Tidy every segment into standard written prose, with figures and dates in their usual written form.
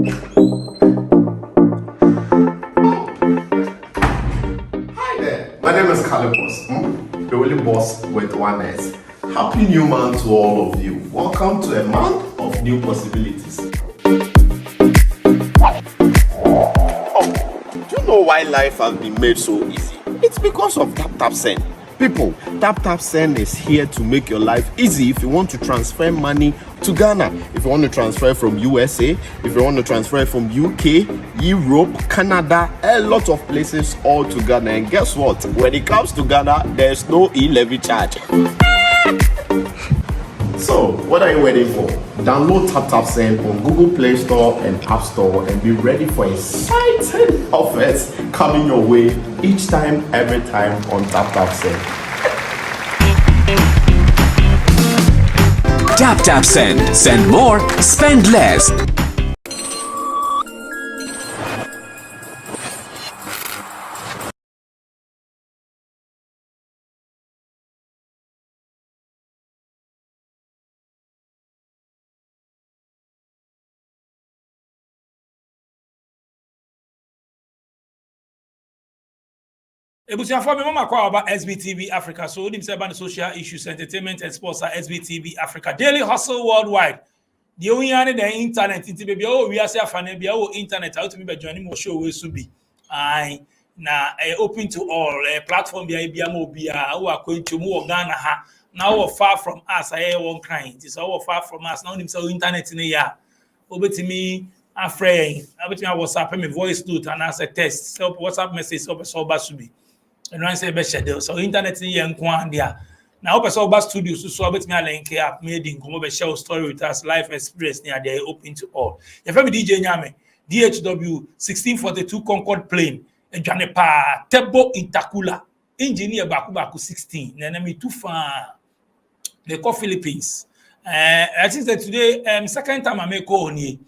My name is Calibos, the only boss with one S. Happy new month to all of you. Welcome to a month of new possibilities. Do you know why life has been made so easy? It's because of Tap Send. People, Tap Send is here to make your life easy if you want to transfer money to Ghana, if you want to transfer from USA, if you want to transfer from UK, Europe, Canada, a lot of places all to Ghana. And guess what? When it comes to Ghana, there's no e-levy charge. So, what are you waiting for? Download Tap Send on Google Play Store and App Store and be ready for exciting offers coming your way each time, every time on Tap Send. Tap Send. Send more, spend less. Ebusiafo me mama kwa about SVTV Africa. So we say about social issues, entertainment and sports at SVTV Africa. Daily hustle worldwide. The only one the internet into baby we are say afane bia internet out to me be joining mo show we should be. I na open to all platform bia mo bia who are going to mo Ghana ha. Now far from us I one crying. It is all far from us. Now him say internet in ya. Obetimi afraid. Obetimi WhatsApp me voice note and as a test. So WhatsApp message so should be. And I say best schedule. So internet in here there. Now open so bas studio so bet me link up made in come share story with us life experience near they open to all. Your family DJ Nyame DHW 1642 Concord plane and Jane pa Tebo Intakula engineer baku 16 na me too far they call Philippines. I think that today second time I make call on here.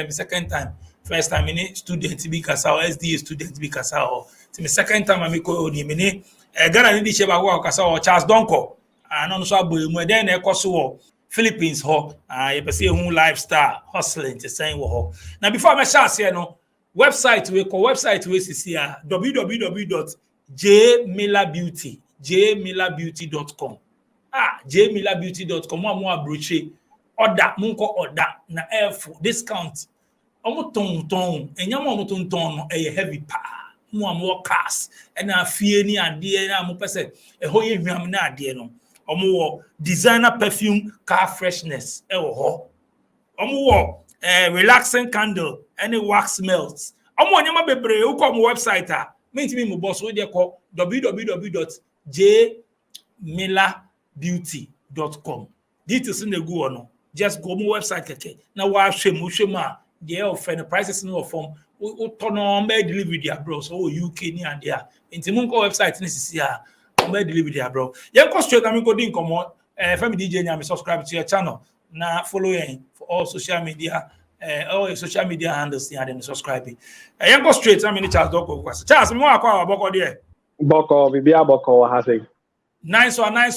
Second time. First time in student be kasa or SDA student be kasa or the second time I make call on him Ghana need sheba wa kasa or Charles Donko and on so aboy mu then e koso Philippines ho you be say who lifestyle hustling to saying wo now before me share here no website we see www.jmillerbeauty.com jmillerbeauty.com mo abroche order munko order na f discount omo ton enyama omo ton no e heavy pa mo am cars and afie ni ade na mo pese e ho ye hwam na ade no omo wo designer perfume car freshness e wo ho omo wo relaxing candle any wax melts omo nyama bebre wo ko mo website a mentimi mo boss wo de ko www.jmillerbeauty.com details in the go no just go mo website keke na wa hwem a the offer the prices no form we turn on by delivery there bro so UK ni and there into munko website ni sisi a on by delivery there bro yen go straight am go din comot family DJ Nyame subscribe to your channel na follow yen for all social media handles there and subscribe yen go straight am ni Charles Doko kwasa Charles me wa kwa boko there boko bibia boko ha say nice one na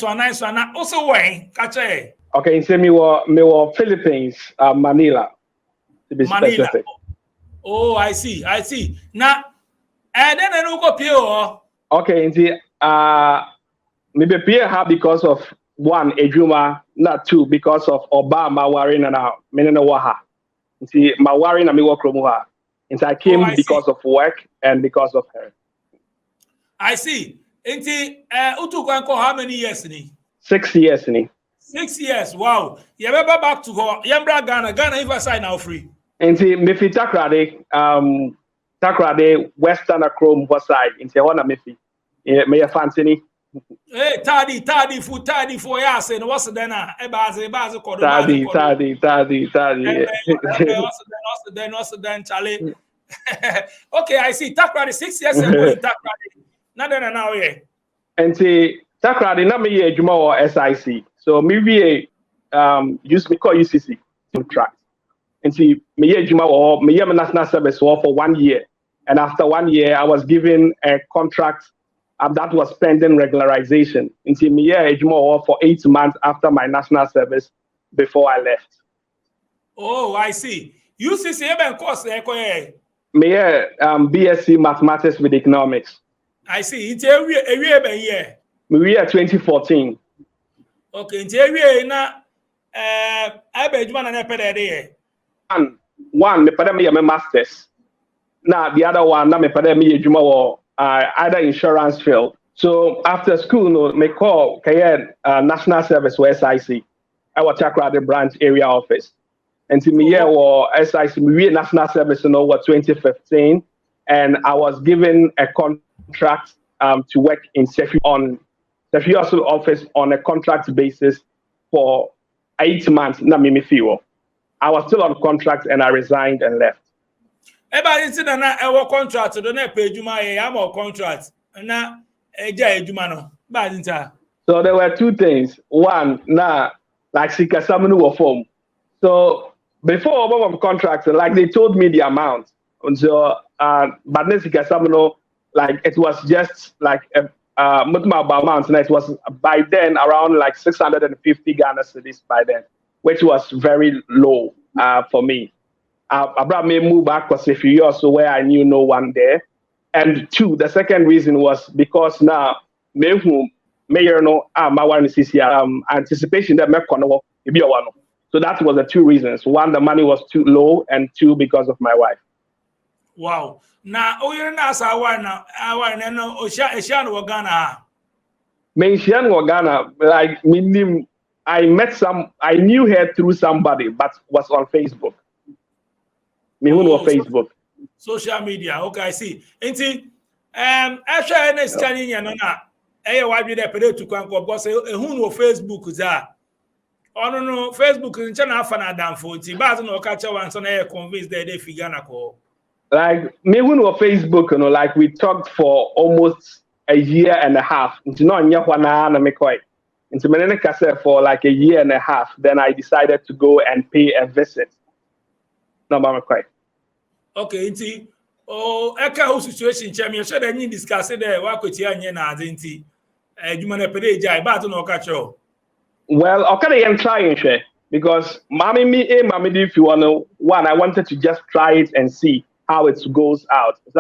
also when catch okay say me were Philippines Manila to be specific. Oh, I see. Now, and then I go pay. Okay, maybe pay her because of one, Ejuma, not two, because of Obama worrying and now, meaning waha. See, my worrying and me work from her. And I came because of work and because of her. I see. Utu how many years? 6 years. 6 years. Wow. You ever back to her? Yambra Ghana even side now free. And see, Mifi Takrade, Western Chrome side. And say, what Mifi? May I fancy? Hey, tardy for yes. And what's the dinner? Ebazi, Then also then Charlie. Okay, I see. Takrade 6 years ago. Takrade. Now, yeah. And see, Takrade, not me, Juma or SIC. So maybe use me call UCC contract. And see, me Juma or me national service for 1 year. And after 1 year, I was given a contract that was pending regularization. And see, me Juma for 8 months after my national service before I left. Oh, I see. UCC even course ekoye. Me BSc Mathematics with Economics. I see. It's every year. Me 2014. Okay, it's every na I be juma na pede dey. One me pede me masters. Now the other one na me pede me juma wo either insurance field. So after school no me call National Service or SIC. I was Chakrade branch area office. And to me SIC me National Service in over 2015 and I was given a contract to work in Sefi office on a contract basis for 8 months. Na me feel. I was still on contract and I resigned and left. Everybody say na our contract do na pay juma e am contract na eja ejuma no bad nta. So there were two things. One, like Sika Samunu were form. So before Obama contract, like they told me the amount. And so but then Sika Samunu, like it was just like a amount, and it was by then around like 650 Ghana cedis by then, which was very low for me. I brought me move back because if you also where I knew no one there. And two, the second reason was because now mayor no anticipation that so that was the two reasons. One, the money was too low, and two, because of my wife. Wow. Now, you're not Ghana. Like I knew her through somebody, but was on Facebook. Facebook. Social media. Okay, I see. After any scanning, no, why be there to come because who Facebook that. Oh no, Facebook in China fana down for it. But no catch one so na convinced that they figure na call. Like me when on Facebook, like we talked for almost a year and a half. Into no nya na me quite. Into me for like a year and a half. Then I decided to go and pay a visit. No, mama quite. Okay, inti. Oh, eka whole situation chemi. Sure that you discuss it there. Wa kweti anye na adinti. Juma na pede jai. But no catch all. Well, okay, I'm trying share because mommy if you wanna one, I wanted to just try it and see how it goes out. So,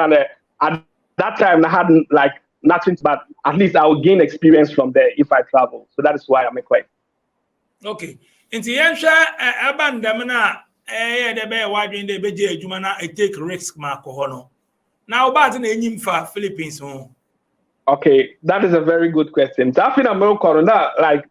at that time I hadn't like nothing, but at least I will gain experience from there if I travel. So that is why I'm quite. Okay. Inti yensha abandamna de be wadwin de beje adwuma na take risk ma ko hono. Now about na enyim fa Philippines ho. Okay, that is a very good question. Tafina mo corona like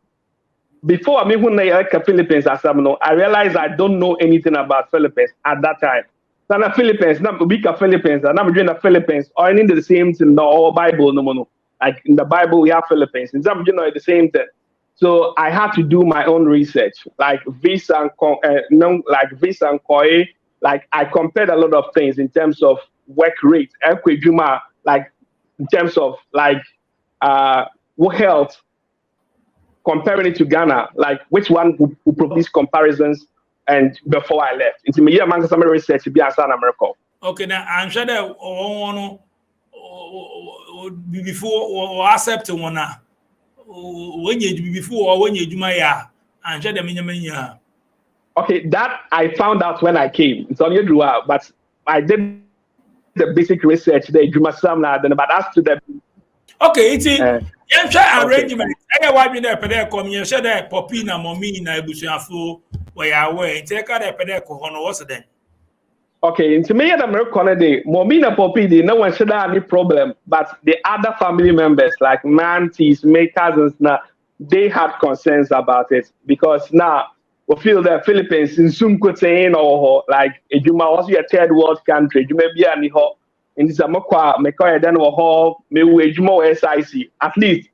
before I when I like Philippines as I realized I don't know anything about Philippines at that time. So the Philippines, not weak Philippines, and I'm doing the Philippines, or in the same thing, no Bible, no. Like in the Bible, we have Philippines. In some, the same thing. So I had to do my own research, like visa and visa and COE. Like I compared a lot of things in terms of work rate, like in terms of like health. Comparing it to Ghana, like which one would provide these comparisons and before I left. Into me, man, some research to be as an American. Okay, now I'm sure that before or accept one when you before or when you do my I'm sure the okay, that I found out when I came. It's on your drawer, but I did the basic research there, but as to the okay, it's arrangement. Why be there pede come you share that poppy na mommy na ebusuafo where you aware. Take out the pede ko hono what's then? Okay, into me the American day, mommy na poppy they no one should have any problem, but the other family members like my aunties, my cousins now they had concerns about it because now we feel that Philippines in some could say or like you might also a third world country, you may be any ho in this Amakwa, then or maybe more SIC at least.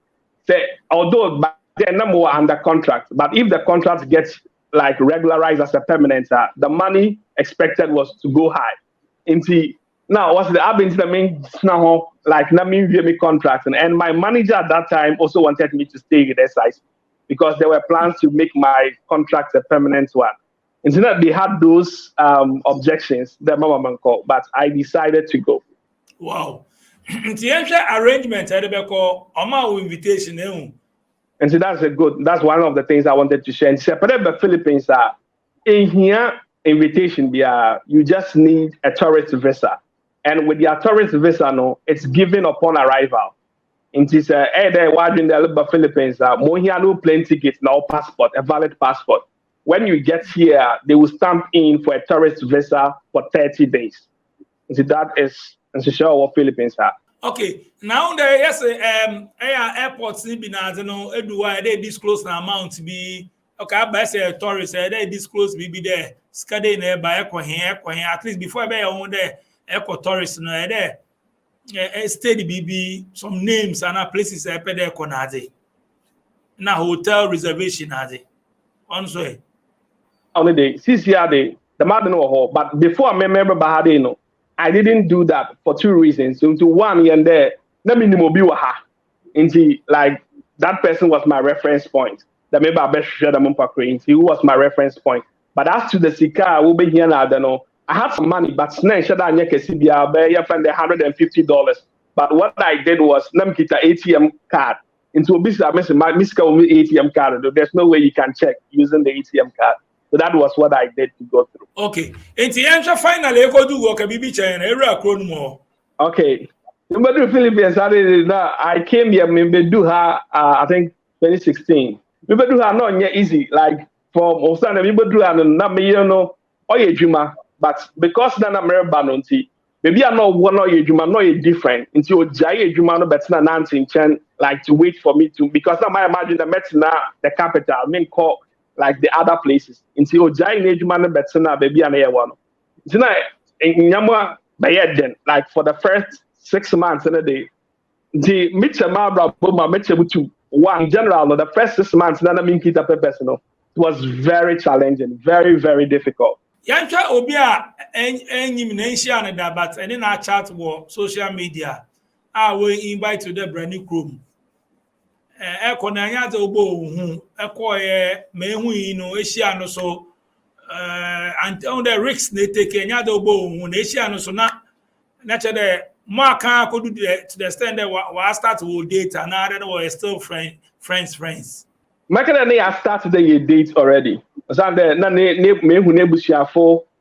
Say, although they're not more under contract, but if the contract gets like regularized as a permanent, the money expected was to go high. Now, what's the abin the main now like me contract and my manager at that time also wanted me to stay with SIC because there were plans to make my contract a permanent one. And so they had those objections, the mama call, but I decided to go. Wow. The arrangement invitation and so that's one of the things I wanted to share. And separate the Philippines are in here invitation, you just need a tourist visa. And with your tourist visa, no, it's given upon arrival. It is in the Philippines, no plane ticket, no passport, a valid passport. When you get here, they will stamp in for a tourist visa for 30 days. So that is sure what Philippines are. Okay, now there yes, airports be na no eduwa they disclose the amount to be okay. I say a tourist they disclose be there. Skade na by at least before be on there airport tourists no there. Steady BB some names and places I pay there konade. Na hotel reservation ade. On so. Only the CCR the man no but before I remember bahade no. I didn't do that for two reasons. So to one and there, let me know like that person was my reference point. That maybe I best share them who was my reference point. But as to the Sika, will be here now. I don't know. I had some money, but snake shut down your friend $150. But what I did was let me get an ATM card into a business. My ATM card. There's no way you can check using the ATM card. So that was what I did to go through. Okay. And the finally go do work a BB China, area more. Okay. But the Philippines, I came here, maybe do her, I think 2016. Maybe do her not yet easy. Like for Osana, maybe do her not me, you know, or your juma. But because then I'm very bad, maybe I know one or your juma, not different. Until Jay Juma, no better than 19, like to wait for me to, because now I imagine the Metina, the capital, I mean, call. Like the other places. Until Jai Nejman Betsana, baby, and air one. Like for the first 6 months in a day, the Mitchell Mabra Boma Mitchell to one general, the first 6 months, none of me keep up a personal. It was very challenging, very, very difficult. Yancha Obia and nation that, but and then I chat for social media. I will invite to the brand new room. Ekonanya to bo ekoye mehu ino Asia no so and on the risks they take enya do bo Asia no so na the more can go to the extent that we start to date and now that we still friends. Makana I started the date already. So na mehu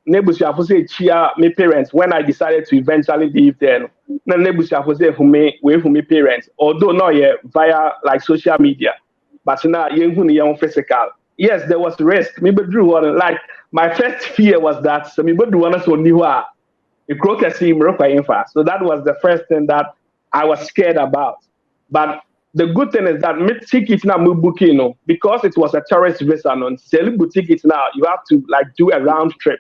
nebusiafo say chia me parents when I decided to eventually leave there. Na nebusiafo say who me parents, although not yet via like social media, but now young physical. Yes, there was risk. Me drew one like my first fear was that so me do one so new a crocus fast. So that was the first thing that I was scared about. But the good thing is that me tickets now me booking because it was a tourist visa non selling tickets now you have to like do a round trip.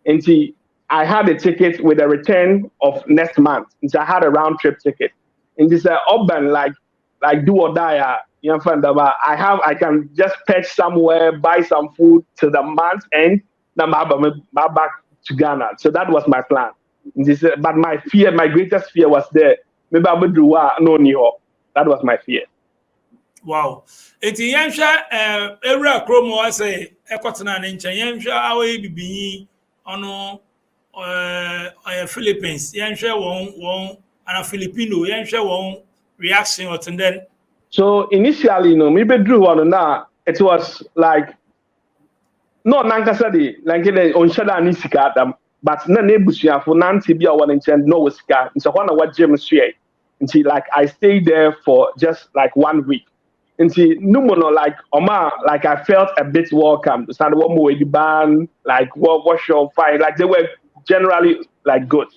And see, I had a ticket with a return of next month. And so I had a round trip ticket. And this urban like do or die. You know, I can just patch somewhere, buy some food till the month end. Now I'm back to Ghana. So that was my plan. But my greatest fear was there. Maybe I would do no new. That was my fear. Wow. It's Yansha area chromo I say Ekotana Nincha Yansha away be on Philippines. Yansha won and a Filipino Yansha won reaction or then. So initially, maybe drew one now. It was like no nankasadi like on shada nisika adam, but na nebusia for nanti bia one in no wasika. So what James share. And she like I stayed there for just like 1 week. And she no like Oma like I felt a bit welcome. Started one more the band, like what your fine. Like they were generally like good,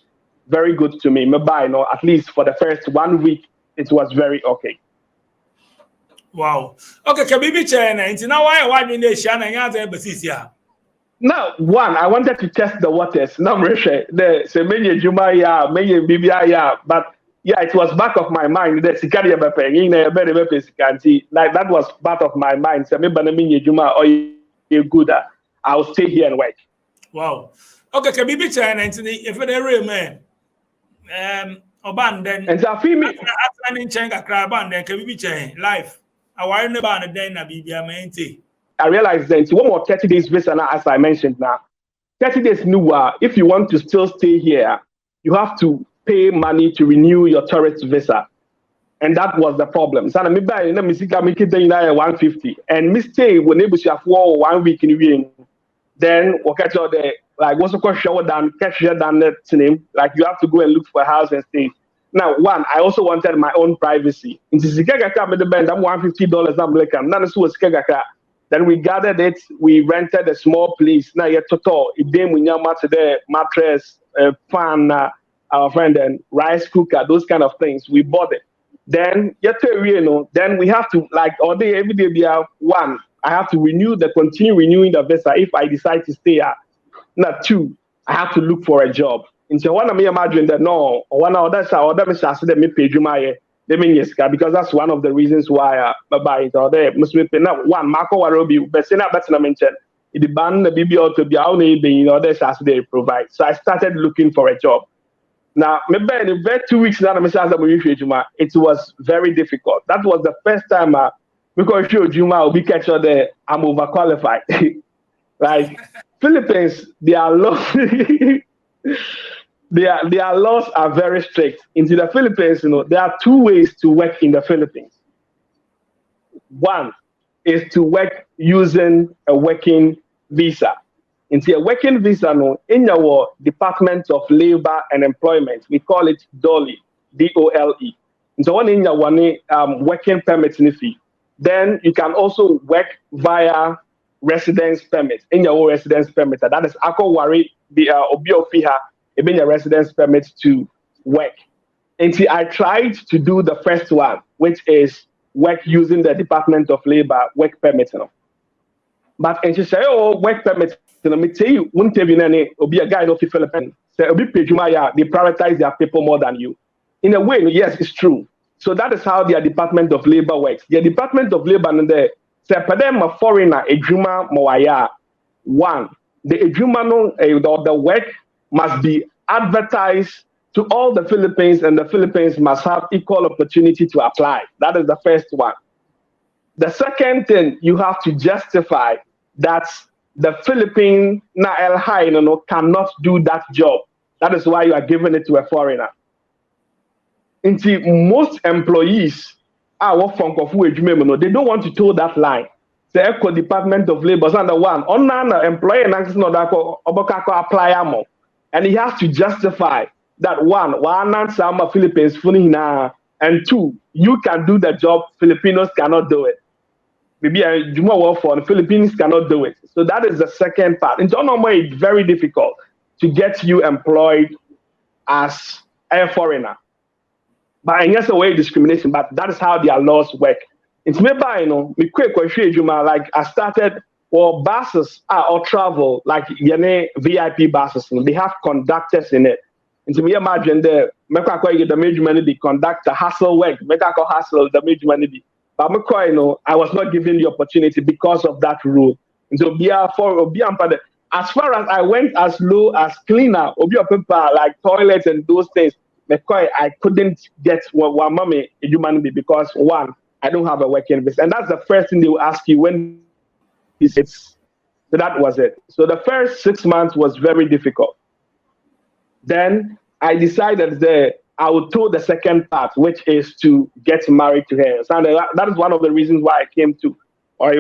very good to me. Maybe at least for the first 1 week, it was very okay. Wow. Okay, Kabibi China. And now why in the Shana Yaza Now, one, I wanted to test the waters. Now, the say many Juma ya, many Bibia ya, but yeah, it was back of my mind. The Sikaria Bepe, in a very like that was part of my mind. So maybe Juma or you good. I'll stay here and wait. Wow. Okay, Kabibi China. And if you're man, Oban then. And so feel me. After in Changa Kraban, then Kabibi China life. I want to ban then a Bibia mente. I realized then one more 30 days visa now, as I mentioned now. 30 days new, if you want to still stay here, you have to pay money to renew your tourist visa. And that was the problem. So I buy 150 and me stay when able to 1 week in the Then what catch all the like what's the question down catch your down that name. Like you have to go and look for a house and stay. Now, one, I also wanted my own privacy. In Sikagaka with the band, I'm $150 I'm like none of was Sikagaka. Then we gathered it, we rented a small place. Now yet total it dame we to the mattress, fan, our friend and rice cooker, those kind of things. We bought it. Then then we have to like all day every day be one. I have to continue renewing the visa if I decide to stay here. Now two, I have to look for a job. And so one of me imagine that no, one of that's how that Mr. Said me pay you my because that's one of the reasons why bye or there must be now one Marco Warobi, but saying that's not mentioned. It ban the BBO to be out that's as they provide. So I started looking for a job. Now, maybe in the 2 weeks now, it was very difficult. That was the first time because Juma will be catch there. I'm overqualified. Like Philippines, their laws, their laws are very strict. In the Philippines, there are two ways to work in the Philippines. One is to work using a working visa. Into a working visa, in our Department of Labor and Employment, we call it DOLE, D-O-L-E. So one in your working permit fee. Then you can also work via residence permit. In your residence permit, that is Ako Wari, the Obiofiha, even your residence permit to work. And see, I tried to do the first one, which is work using the Department of Labor work permit. But and she say, oh, work permit. Me tell you, won't tell you any be a guy of the Philippines. Say, they prioritize their people more than you. In a way, yes, it's true. So that is how their Department of Labor works. The Department of Labor and the say, them a foreigner, a Juma Moaya. One, the Juma the work must be advertised to all the Philippines, and the Philippines must have equal opportunity to apply. That is the first one. The second thing, you have to justify that the Philippine cannot do that job. That is why you are giving it to a foreigner. Until most employees they don't want to toe that line. The Eco Department of Labor is under one. On an employer apply and he has to justify that one some Philippines and two, you can do the job, Filipinos cannot do it. Maybe a Juma work for the Philippines cannot do it. So that is the second part. In general, it's very difficult to get you employed as a foreigner. But I guess a way discrimination, but that is how their laws work. It's maybe me quick question, Juma, like I started or buses or travel, like VIP buses, they have conductors in it. And to me imagine the major money the conductor hustle work, hustle the major money. But I was not given the opportunity because of that rule. And so as far as I went as low as cleaner, like toilets and those things, I couldn't get one mommy humanity because one, I don't have a working visa. And that's the first thing they will ask you when it's so that was it. So the first 6 months was very difficult. Then I decided that I would do the second part, which is to get married to her. So that is one of the reasons why I came to. Or it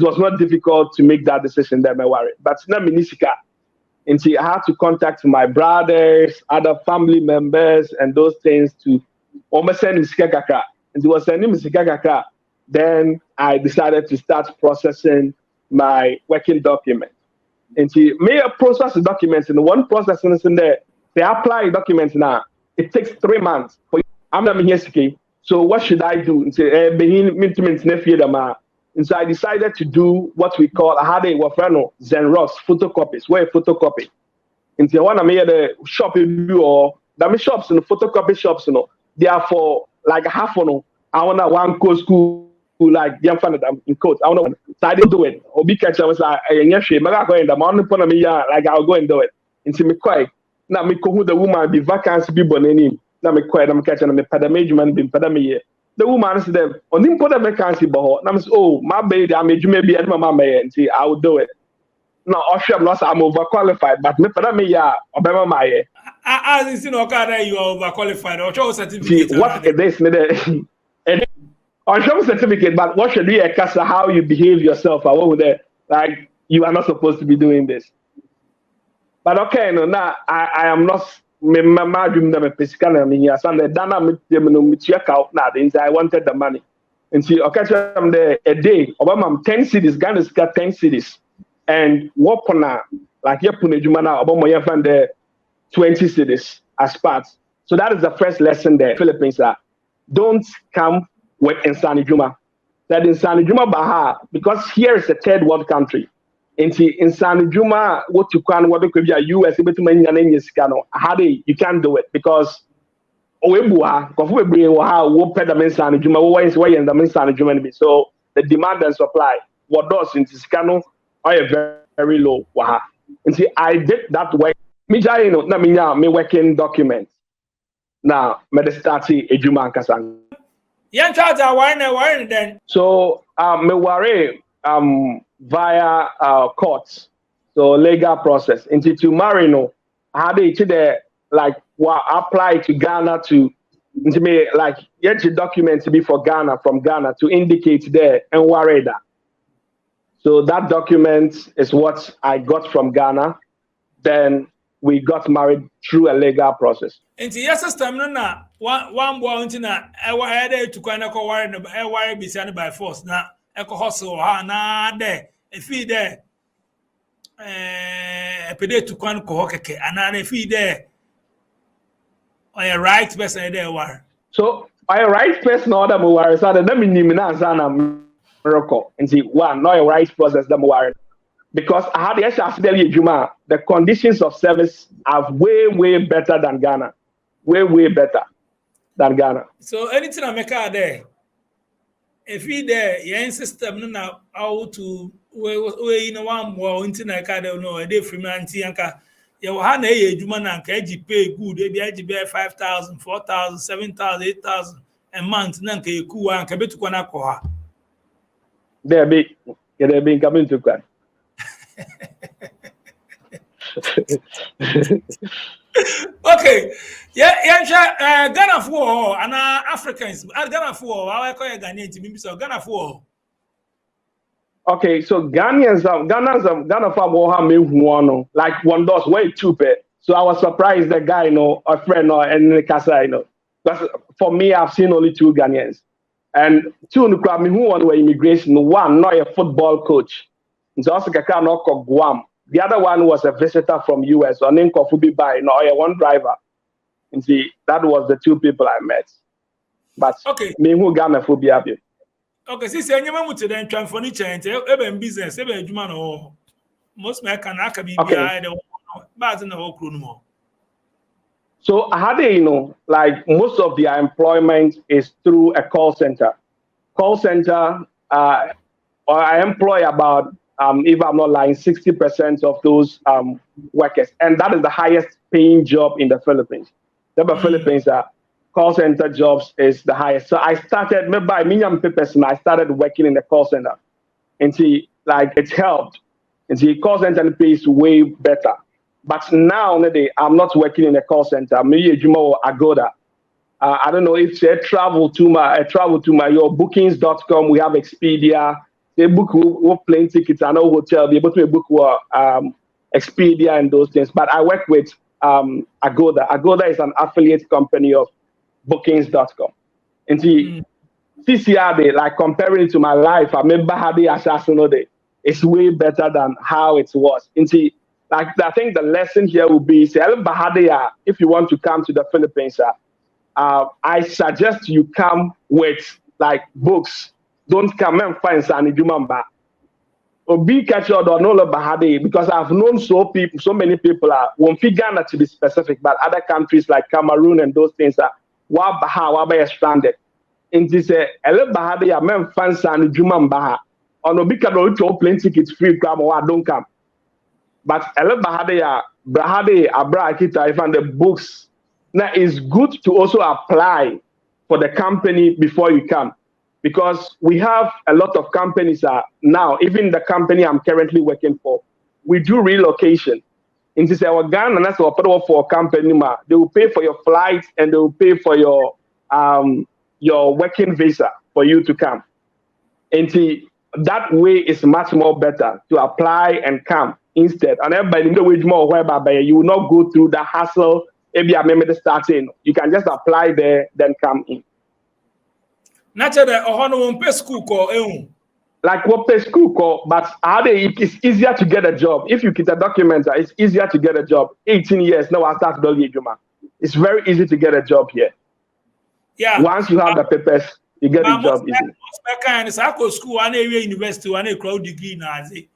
was not difficult to make that decision there, my worry. But I had to contact my brothers, other family members, and those things to almost send me Sikakaka. And it was sending me Sikakaka. Then I decided to start processing my working document. And she may process the documents, and one process is in there. They apply documents now. It takes 3 months. I'm not here. So what should I do? And so I decided to do what we call Zenrox photocopies. Where photocopy? And so one of the shop or the shops and the photocopy shops, they are for like half I want one co school like young fan in quotes. I want to. So I didn't do it. Or be catch I was like I'll go and do it. And so me quite. Now me who the woman be vacancy be born in. Now me quiet. I'm catching me padamage man be padamage. The woman said them on him put a vacancy but now oh my baby I made you maybe and my mama and see I will do it. Now I'm overqualified, but me padamage obema my. As you know, you are overqualified. Or show certificate. See what it is on some certificate, but what should be a cast how you behave yourself? Like you are not supposed to be doing this. But okay, no, now I am not. My dream them pescan and here. So the dana me check out now. I wanted the money, and see okay, I'm there a day. Obama 10 cities. Ghana's got 10 cities, and what pona like yapune jumana Obama you find the 20 cities as parts. So that is the first lesson there. Philippines are don't come with Insani Juma. That Insani Juma Baha, because here is a third world country. Insani Juma, what you can, what could be a US, you can't do it because Oebua, Kofu how what pay the Insani Juma, what is why in the Insani Juma. So the demand and supply, what does in Tiscano are very, very low. And see, I did that work. Me working documents. Now, me start a Juma Kasang. Yeah, charge a wine then. So, me worry via courts, so legal process. Into to marry no, how they to the like apply to Ghana to into me like get your document to be for Ghana from Ghana to indicate there and worry that. So that document is what I got from Ghana. Then we got married through a legal process. Into your system, no, one boy into na I to kind of wire be sent by force. Now, echo hustle, na there, if he there, a pede to quan cohoke, and if he there, on a right person there were. So, I right person order more, so that me Nimina miracle. And see, one, not a right process, the more. Because I had the conditions of service are way, way better than Ghana. Way better than Ghana. So anything I make out there, if you there, your system now how to where you know one more internet I don't know a day from Antianka. You have a human and KG pay good, maybe pay 5,000, 4,000, 7,000, 8,000 a month. Nanke cool and Kabetu Kanakoha. They're being coming to cry. Okay, yeah, Ghana for and Africans, Ghana for I call Ghanaian to be so Ghana for. Okay, so Ghana for me one like one does way too bad. So I was surprised that guy, a friend, and the casa, But for me, I've seen only 2 Ghanaians, and 2 who were immigration. One, not a football coach. It's also Guam. The other one was a visitor from US, or named Kofubi Bai, one driver. And see, that was the 2 people I met. But okay, me who Ghana phobia. Okay, since you are to then furniture and even business, even human or most American be behind the bars in the whole crew more. So how do you know? Like most of their employment is through a call center. Call center, or I employ about if I'm not lying, 60% of those workers. And that is the highest paying job in the Philippines. The Philippines call center jobs is the highest. So I started, I started working in the call center. And see, like it helped. And see, call center pays way better. But now, I'm not working in a call center. Maybe a Juma or Agoda. I don't know if they travel to your bookings.com. We have Expedia. They book plane tickets and no hotel. They able to book Expedia and those things. But I work with Agoda. Agoda is an affiliate company of bookings.com. And see, CCR, like comparing it to my life, I remember how they assassinate it. It's way better than how it was. And see, like I think the lesson here will be, if you want to come to the Philippines, I suggest you come with like books. Don't come and find Sani Jumamba. Or be catch or no Bahade, because I've known so many people won't figure Ghana to be specific, but other countries like Cameroon and those things are Wabaha stranded. And this Bahade, I mean find Sani Jumamba. Or no big plane tickets free come or don't come. But Bahade Abra Kita, I found the books. Now it's good to also apply for the company before you come. Because we have a lot of companies now, even the company I'm currently working for, we do relocation. And this is our Ghana, and that's what for a company. They will pay for your flights and they will pay for your working visa. for you to come. And that way is much more better to apply and come instead. And everybody in the way more whereby you will not go through the hassle. Maybe I remember starting. You can just apply there, then come in. Naturally, school call. Like what pay school call, but it's easier to get a job. If you get a document, it's easier to get a job. 18 years now, I start doing Juma. It's very easy to get a job here. Yeah. Once you have the papers, you get a job easy. Most school, I university, I crowd degree nazi.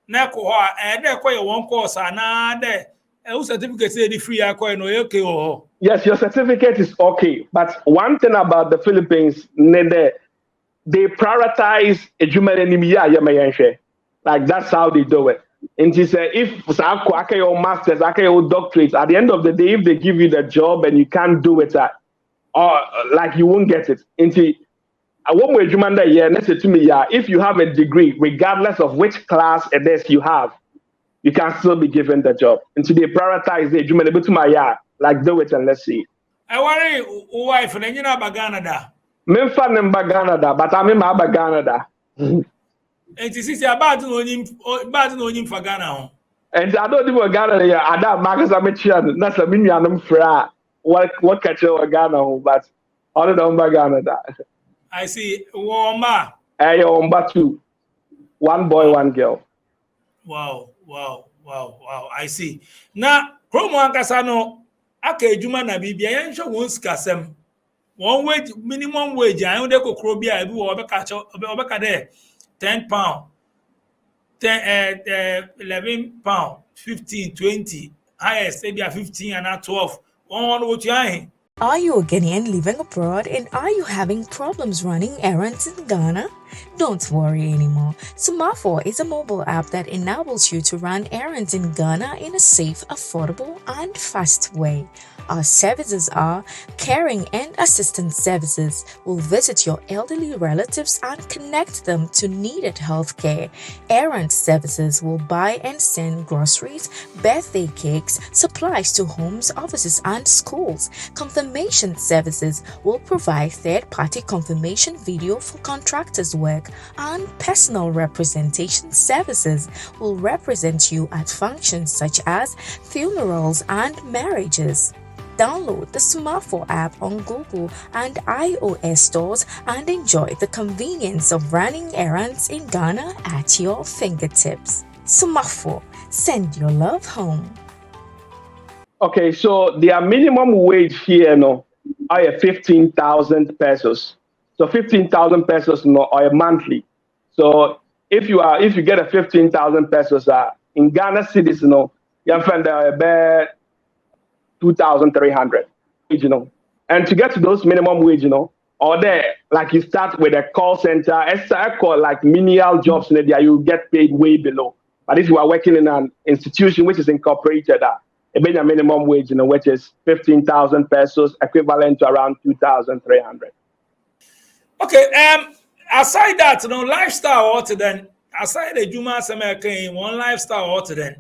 Nako and there quite one course and there. Certificate say the free okay. Yes, your certificate is okay. But one thing about the Philippines, they prioritize a like that's how they do it. And she said, if your masters, your doctorate, at the end of the day, if they give you the job and you can't do it, or like you won't get it. And she, if you have a degree, regardless of which class it is you have, you can still be given the job. And so they prioritize it. Like do it and let's see. I worry wife and you know about Canada. Memfa number Canada, but I'm in my Canada. And this is about to know him for Ghana. And I don't even Ghana here. I don't Marcus Amichian, that's a minion fra. What catch your Ghana, but all the number Canada. I see. Woma. Hey, Omba two. One boy, one girl. Wow. I see. Now, Chromo Ankasano, Ake Juma na Bibia, and show once Casem. 1 wage, minimum wage, I only go Crobia, I do over there. £10, 11 pound, 15, 20, highest, maybe 15 and not 12. On what you are. Are you a Ghanaian living abroad and are you having problems running errands in Ghana? Don't worry anymore. Sumafo is a mobile app that enables you to run errands in Ghana in a safe, affordable, and fast way. Our services are caring and assistance services. We'll visit your elderly relatives and connect them to needed health care. Errand services will buy and send groceries, birthday cakes, supplies to homes, offices, and schools. Confirmation services will provide third-party confirmation video for contractors' work, and personal representation services will represent you at functions such as funerals and marriages. Download the Sumafo app on Google and iOS stores and enjoy the convenience of running errands in Ghana at your fingertips. Sumafo, send your love home. Okay, so their minimum wage here are 15,000 pesos. So 15,000 pesos are monthly. So if you get a 15,000 pesos in Ghana cities, you find about 2,300, and to get to those minimum wage, or there, like you start with a call center, I call like menial jobs, you get paid way below. But if you are working in an institution which is incorporated, a minimum wage, which is 15,000 pesos, equivalent to around 2,300. Okay, aside that, lifestyle alter then, aside the Juma American, one lifestyle alter then.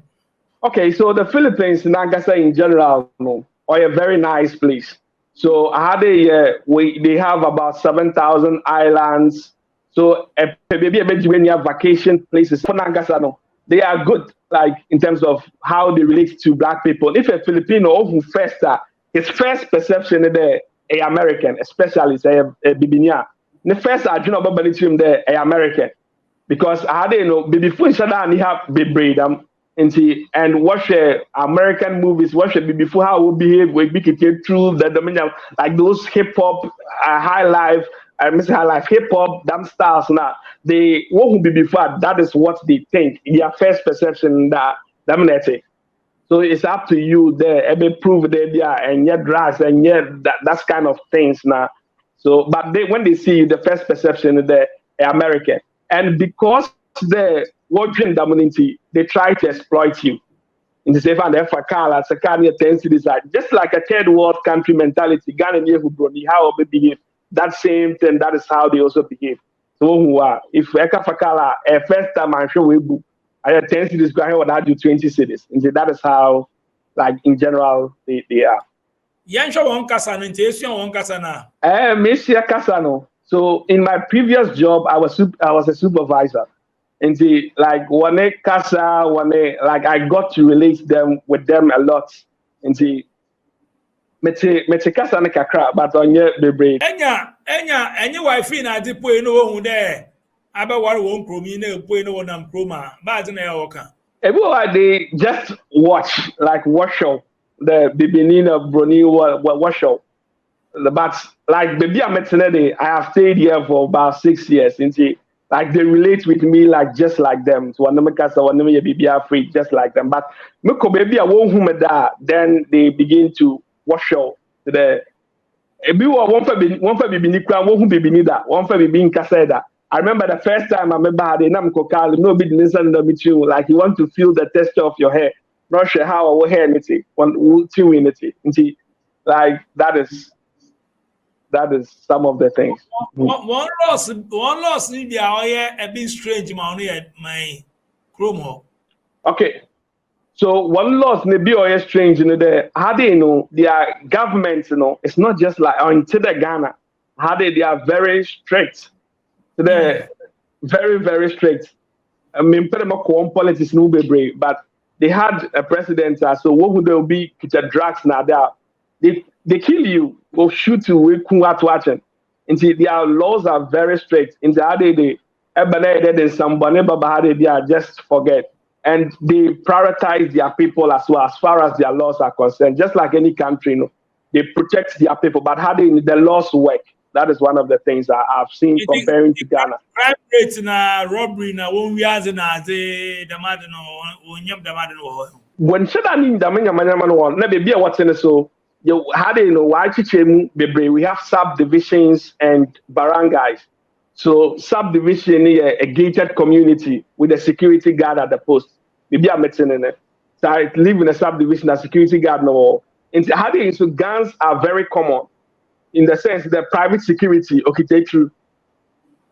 Okay, so the Philippines, Nagasa in general, are a very nice place. So they have about 7,000 islands. So maybe when you have vacation places for Nagasa, they are good, like in terms of how they relate to black people. If a Filipino who first, his first perception is a American, especially say a Bibinia. The first I do not believe him there a American, because before each other and he have be them. And watch American movies, watch before how we behave, we make it through the dominion, like those hip hop, high life, hip hop, damn stars now. They won't be before, that is what they think, their first perception that dominating. So it's up to you there, every prove there and yet drugs and yet that's kind of things now. So, but when they see you, the first perception they're American. And because they're working dominancy, they try to exploit you. In the safe and for Carla, just like a third world country mentality, Ghana how they behave. That same thing, that is how they also behave. So if Eka Fakala first time I'm sure we book, I have 10 cities going what I do 20 cities. And that is how, like in general, they are. Yansha won kasa no intention won kasa na. Messia Casano. So in my previous job, I was a supervisor. And like one casa, like I got to relate with them a lot. And mete kasa ne kakra, but onye bebre. Enya wife na adi po eno hu de aba war won kromi na po eno wonam kroma ba adi na ya woka. Everyone they just watch show the Bibinina Bruni watch show. But like baby I met today, I have stayed here for about 6 years. Like they relate with me like just like them. So one kasa one baby free just like them. But baby I won't whom then they begin to watch show the one for baby nikra won't baby nida one for baby in kaseda. I remember the first time I remember had a namkokal, no bit listen to me too. Like you want to feel the texture of your hair. Not sure how our hair nitty, one two in it. Like that is some of the things. One loss in the a bit strange my chromo. Okay. So one loss maybe or strange in there. How they know their government, it's not just like until the Ghana. How they are very strict. So they're very, very strict. I mean, politics no be brave, but they had a president. So what would they be? The drugs now they kill you, will shoot you, we couldn't watching. Until their laws are very strict. Into how they just forget. And they prioritize their people as well, as far as their laws are concerned. Just like any country, they protect their people. But how the laws work? That is one of the things I've seen comparing to Ghana. Crime rate na robbery na when we are na the demand no onyam demand no. When shadani damanya manyaman one, na be what's in so you had why we have subdivisions and barangays. So subdivision is a gated community with a security guard at the post. Maybe I'm in it. So I live in a subdivision, a security guard no. And so guns are very common. In the sense that private security, okay, take true.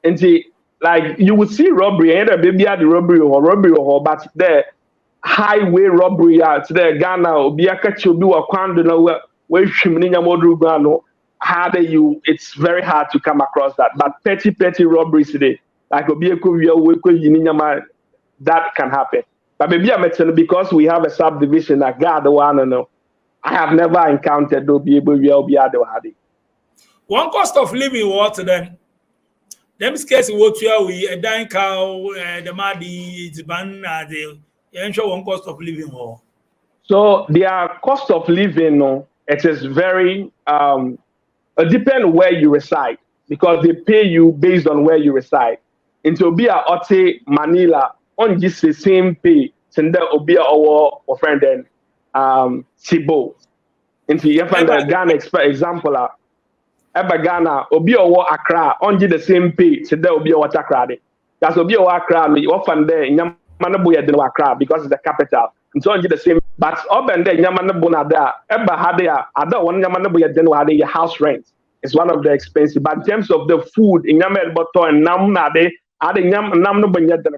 And like you would see robbery, either maybe the robbery, but the highway robbery the Ghana or Biakachubi or Kwando, where Shimini how do you? It's very hard to come across that. But petty robberies today, like that can happen. But maybe I'm saying because we have a subdivision like God, the one no, I have never encountered no be able to be able to. One cost of living what then? Them scarce what we a dying cow, the muddy, the ban, the ensure one cost of living more. So their cost of living, it is very it depends where you reside because they pay you based on where you reside. Into be a Ote Manila on just the same pay, send that Obia or friend then Sibo. Into you find the Ghana example. Eba Ghana, Obi or Accra, only the same pay, so there will be a water crowd. That's Obi or Accra, me often there in Yamanabuya de Accra because it's the capital. And so only the same, but open there, Yamanabuna there, Eba Hadea, I don't want Yamanabuya de Wade, house rent. It's one of the expensive, but in terms of the food in Yamel Boto and Namnade, adding Namnabuya de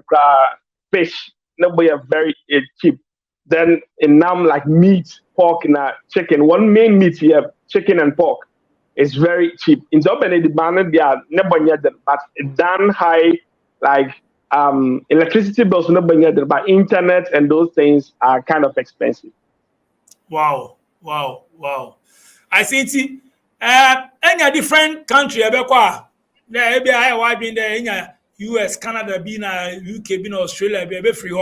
fish, nobody are very cheap. Then in Nam like meat, pork, and chicken, one main meat here, chicken and pork. It's very cheap. In Japan, the banner they are never near them, but done high like electricity bills never near them, but internet and those things are kind of expensive. Wow. I see. Any different country, there be I been there in US, Canada, been UK, been Australia, be free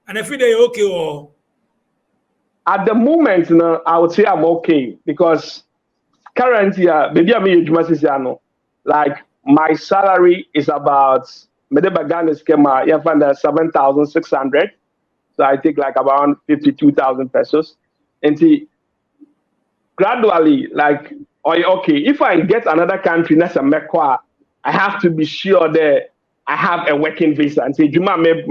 and if they okay or at the moment, I would say I'm okay because currently, maybe I'm like my salary is about Ghana schema, you find 7,600. So I take like around 52,000 pesos. And gradually, like, okay, if I get another country, that's a Mekwa, I have to be sure that I have a working visa. And say, Juma may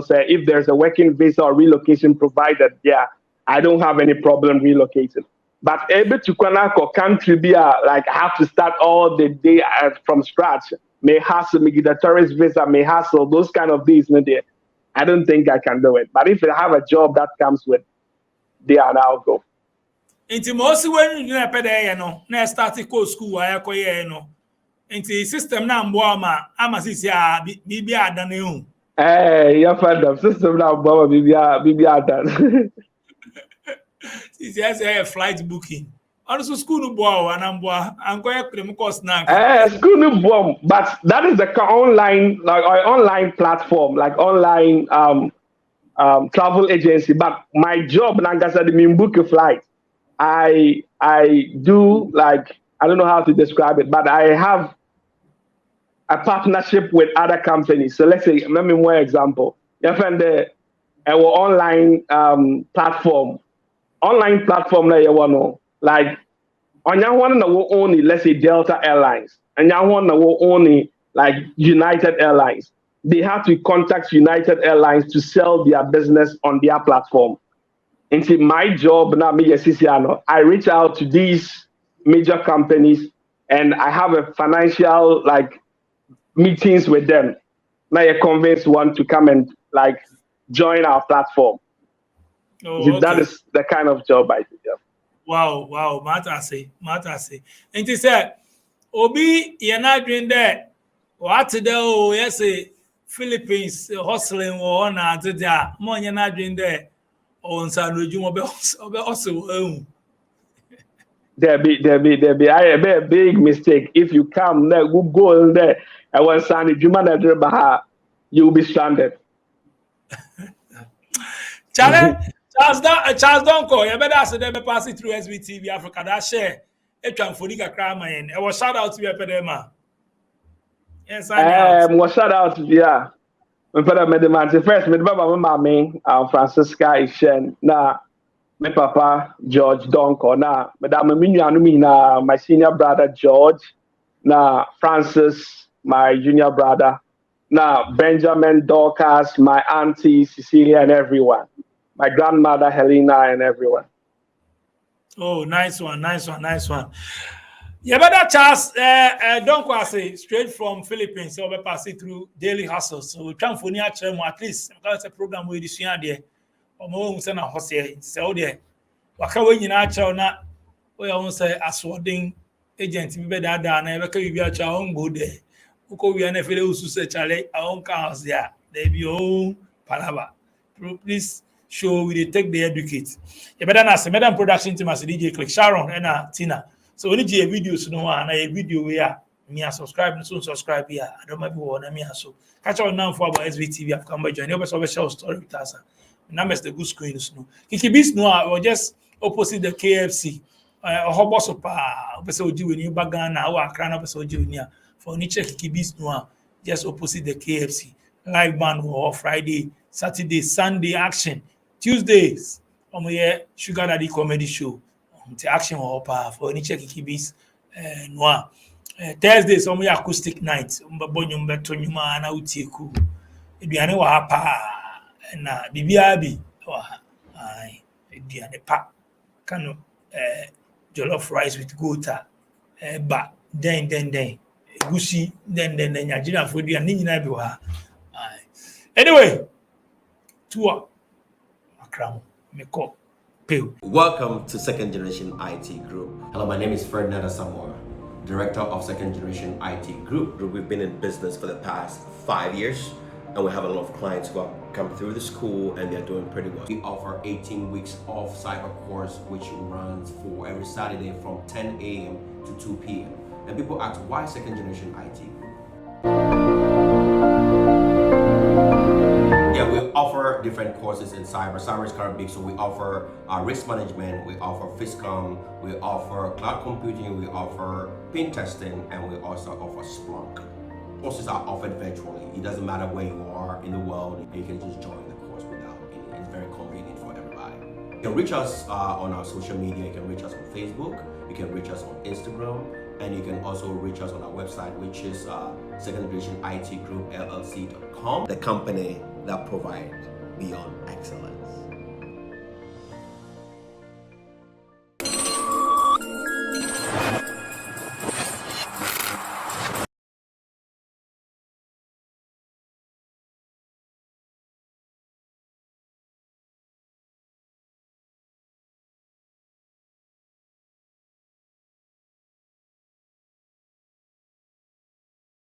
say if there's a working visa or relocation provided, yeah, I don't have any problem relocating. But able to connect or country be like I have to start all the day from scratch. May hassle, me get a tourist visa, may hassle, those kind of things. I don't think I can do it. But if I have a job that comes with, there I'll go. Inti most when you na pede no, na start school I Nti system na mboa ama sisi a bibi adane hu. Your friend system now, Baba Bibi Adan. Sisi say flight booking. Also school no boa anamboa anko e krem course na. School no bomb, but that is the online online platform, like online travel agency. But my job, like I said, mean book a flight. I do like I don't know how to describe it, but I have a partnership with other companies. So let's say, let me one example. You find our online platform. Online platform that you want to like on your one that will only let's say Delta Airlines and your one that will only like United Airlines. They have to contact United Airlines to sell their business on their platform. And see, my job now, I reach out to these major companies and I have a financial like meetings with them. Now you convince one to come and like join our platform. Oh, See, okay. that is the kind of job I do. Yeah. Wow, mata say. Nti say obi ye na adwen there what there o yes Philippines hustling wo na ade there mo nye na adwen there on san ojum obe hustle ehun. There be I be a big mistake if you come there go in there and when Sandy Juma Baha, you will be stranded. Charles Donko, you better say them pass it through SVTV Africa. That share a transfonica crime man. I was shout out to you, Pedema. Yes, I know. Well, shout out, yeah. First, my Baba, my mommy, Francisca Ishen, na my papa George Donko, na Madame Minyanu, na my senior brother George, na Francis, my junior brother, na Benjamin Dorcas, my auntie Cecilia, and everyone. My grandmother Helena and everyone. Oh, nice one. Yeah, but that Charles don't say straight from Philippines, so we pass it through daily hustle. So we try for at least because it's a program where this year there. Or more send a horse here. So there. Waka when you natural na we won't say aswarding agent be that down and we be at your own go there. Uko we are feel usu say chale our own house there. They be own palava. Please show we take the educate. You better not say madam production team as DJ click Sharon and Tina. So when you see videos no and a video where me subscribe so subscribe here. I don't maybe one me so catch on now for about SVTV I've come by join. You better share story with us. Numbers the good screens no. Kiki Beast no or just opposite the KFC. Hobo sopa person oji we ni bagana our Accra na person oji we ni for ni check Kiki Beast no just opposite the KFC. Live band or Friday, Saturday, Sunday action. Tuesdays, here Sugar Daddy comedy show. The action or for any check Kibis noir. Thursdays, here acoustic night. Mbabonyo mbetonyuma na utieku. Eduane wa hapa na bibiabi wa ai eduane pa kano jollof rice with gota ba den gusi den Nigeria for eduane nyina bi wa. Anyway, tour Welcome to Second Generation IT Group. Hello, my name is Ferdinand Asamoah, Director of Second Generation IT Group. We've been in business for the past 5 years, and we have a lot of clients who have come through the school and they're doing pretty well. We offer 18 weeks of cyber course, which runs for every Saturday from 10 a.m. to 2 p.m. And people ask, why Second Generation IT Group? Yeah, we offer different courses in cyber. Cyber is kind of big, so we offer risk management, we offer FISCOM, we offer cloud computing, we offer pen testing, and we also offer Splunk. Courses are offered virtually. It doesn't matter where you are in the world, you can just join the course without any. It's very convenient for everybody. You can reach us on our social media. You can reach us on Facebook, you can reach us on Instagram, and you can also reach us on our website, which is secondgenerationitgroup LLC.com. The company that provides beyond excellence.